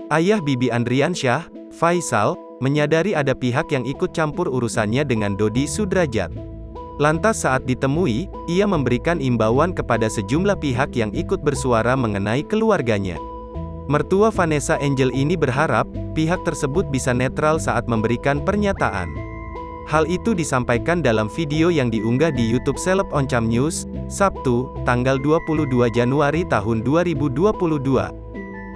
Ayah Bibi Andriansyah, Faisal, menyadari ada pihak yang ikut campur urusannya dengan Dodi Sudrajat. Lantas saat ditemui, ia memberikan imbauan kepada sejumlah pihak yang ikut bersuara mengenai keluarganya. Mertua Vanessa Angel ini berharap, pihak tersebut bisa netral saat memberikan pernyataan. Hal itu disampaikan dalam video yang diunggah di YouTube Seleb Oncam News, Sabtu, tanggal 22 Januari tahun 2022.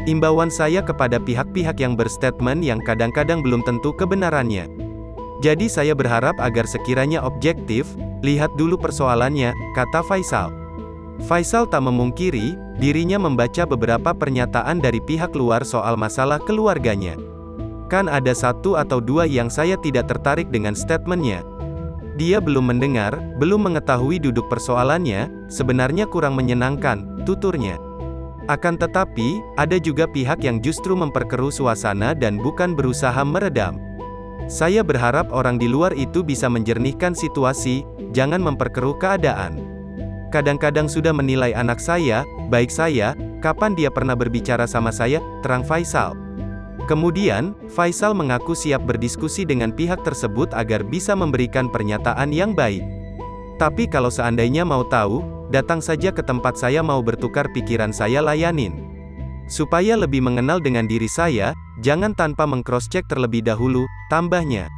Imbauan saya kepada pihak-pihak yang berstatement yang kadang-kadang belum tentu kebenarannya. Jadi saya berharap agar sekiranya objektif, lihat dulu persoalannya, kata Faisal. Faisal tak memungkiri, dirinya membaca beberapa pernyataan dari pihak luar soal masalah keluarganya. Kan ada satu atau dua yang saya tidak tertarik dengan statementnya. Dia belum mendengar, belum mengetahui duduk persoalannya, sebenarnya kurang menyenangkan, tuturnya. Akan tetapi, ada juga pihak yang justru memperkeruh suasana dan bukan berusaha meredam. Saya berharap orang di luar itu bisa menjernihkan situasi, jangan memperkeruh keadaan. Kadang-kadang sudah menilai anak saya, baik saya, kapan dia pernah berbicara sama saya, terang Faisal. Kemudian, Faisal mengaku siap berdiskusi dengan pihak tersebut agar bisa memberikan pernyataan yang baik. Tapi kalau seandainya mau tahu, datang saja ke tempat saya mau bertukar pikiran saya layanin. Supaya lebih mengenal dengan diri saya, jangan tanpa meng-cross-check terlebih dahulu, tambahnya.